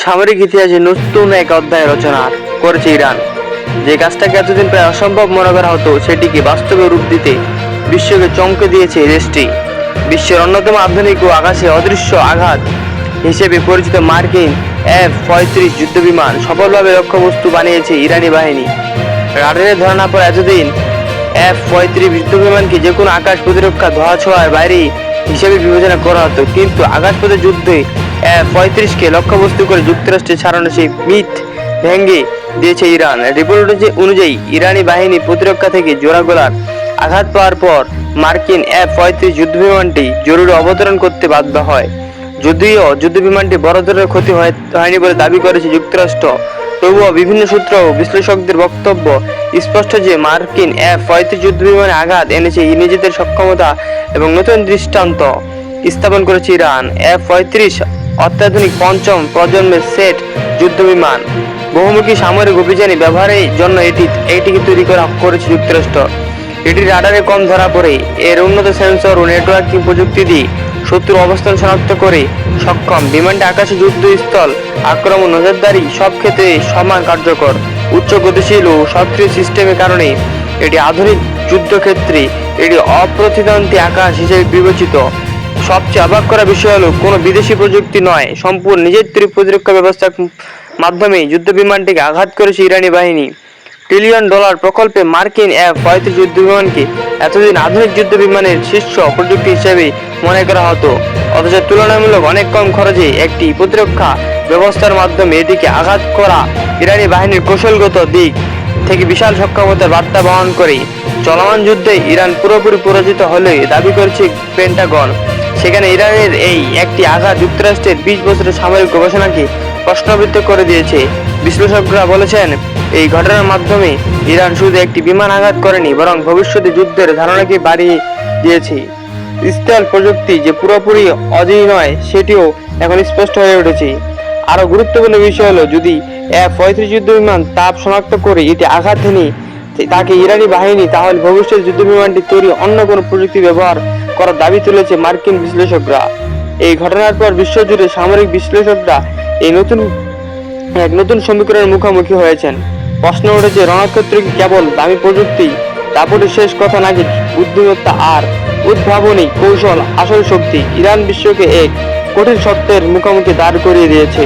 সামরিক ইতিহাসে নতুন এক অধ্যায় রচনা করেছে ইরান। যে কাজটাকে এতদিন প্রায় অসম্ভব মনে করা হতো, সেটিকে বাস্তবে রূপ দিতে বিশ্বকে চমকে দিয়েছে দেশটি। বিশ্বের অন্যতম আধুনিক ও আকাশে অদৃশ্য আঘাত হিসেবে পরিচিত মার্কিন F-35 যুদ্ধবিমান সফলভাবে লক্ষ্যবস্তু বানিয়েছে ইরানি বাহিনী। রাডারে ধরা না পড়া এতদিন F-35 যুদ্ধবিমানকে যে কোনো আকাশ প্রতিরক্ষা ধোঁয়াছোঁয়ার বাইরে হিসেবে বিবেচনা করা হতো, কিন্তু আকাশপথের যুদ্ধে F-35কে লক্ষ্যবস্তু করে যুক্তরাষ্ট্রের ছাড়ানো সেই মিথ ভেঙে দিয়েছে ইরান। রিপোর্ট অনুযায়ী ইরানি বাহিনী প্রতিরক্ষা থেকে জোড়া গোলার আঘাত পাওয়ার পর মার্কিন F-35 যুদ্ধবিমানটি জরুরি অবতরণ করতে বাধ্য হয়। যদিও যুদ্ধবিমানটি বড় ধরনের ক্ষতি হয়নি বলে দাবি করেছে যুক্তরাষ্ট্র, তবুও বিভিন্ন সূত্র ও বিশ্লেষকদের বক্তব্য স্পষ্ট যে মার্কিন F-35 যুদ্ধবিমানে আঘাত এনেছে নিজেদের সক্ষমতা এবং নতুন দৃষ্টান্ত স্থাপন করেছে ইরান। F-35 অত্যাধুনিক পঞ্চম প্রজন্মের সেট যুদ্ধবিমান, বহুমুখী সামরিক অভিযানে ব্যবহারের জন্য এটিকে তৈরি করেছে যুক্তরাষ্ট্র। এটি রাডারে কম ধরা পড়ে, এর উন্নত সেন্সর ও নেটওয়ার্কিং প্রযুক্তি দিয়ে শত্রুর অবস্থান শনাক্ত করে সক্ষম। বিমানটি আকাশে যুদ্ধস্থল আক্রমণ, নজরদারি সব ক্ষেত্রে সমান কার্যকর। উচ্চ গতিশীল ও সক্রিয় সিস্টেমের কারণে এটি আধুনিক যুদ্ধক্ষেত্রে এটি অপ্রতিদ্বন্দ্বী আকাশ হিসেবে বিবেচিত। সবচেয়ে অবাক করা বিষয় হলো, কোনো বিদেশি প্রযুক্তি নয়, সম্পূর্ণ নিজের তৈরি প্রতিরক্ষা ব্যবস্থার মাধ্যমে যুদ্ধবিমানটিকে আঘাত করেছে ইরানি বাহিনী। $1 ট্রিলিয়ন প্রকল্পে মার্কিন F-35 যুদ্ধবিমানকে এতদিন আধুনিক যুদ্ধবিমানের শীর্ষ প্রযুক্তি হিসেবে মনে করা হতো, অথচ তুলনামূলক অনেক কম খরচে একটি প্রতিরক্ষা ব্যবস্থার মাধ্যমে এটিকে আঘাত করা ইরানি বাহিনীর কৌশলগত দিক থেকে বিশাল সক্ষমতার বার্তা বহন করে। চলমান যুদ্ধে ইরান পুরোপুরি পরাজিত হলে দাবি করেছে পেন্টাগন। সেখানে ইরানের এই একটি আঘাত যুক্তরাষ্ট্রের 20 বছরের সামরিক গবেষণাকে প্রশ্নবিদ্ধ করে দিয়েছে। বিশ্লেষকরা বলেছেন, এই ঘটনার মাধ্যমে ইরান শুধু একটি বিমান আঘাত করেনি, বরং ভবিষ্যতে যুদ্ধের ধারণাকে বাড়িয়ে দিয়েছে। স্টেলথ প্রযুক্তি যে পুরোপুরি অজেয় নয়, সেটিও এখন স্পষ্ট হয়ে উঠেছে। আরও গুরুত্বপূর্ণ বিষয় হলো, যদি F-35 যুদ্ধবিমান তাপ শনাক্ত করে এটি আঘাত হেনে তাকে ইরানি বাহিনী, তাহলে ভবিষ্যৎ যুদ্ধবিমানটি তৈরি অন্য কোনো প্রযুক্তি ব্যবহার করার দাবি তুলেছে মার্কিন বিশ্লেষকরা। এই ঘটনার পর বিশ্বজুড়ে সামরিক বিশ্লেষকরা এক নতুন সমীকরণের মুখোমুখি হয়েছেন। প্রশ্ন উঠেছে, রণক্ষেত্র কি কেবল দামি প্রযুক্তি, দাপটের শেষ কথা, নাকি বুদ্ধিমত্তা আর উদ্ভাবনী কৌশল আসল শক্তি? ইরান বিশ্বকে এক কঠিন সত্যের মুখোমুখি দাঁড় করিয়ে দিয়েছে।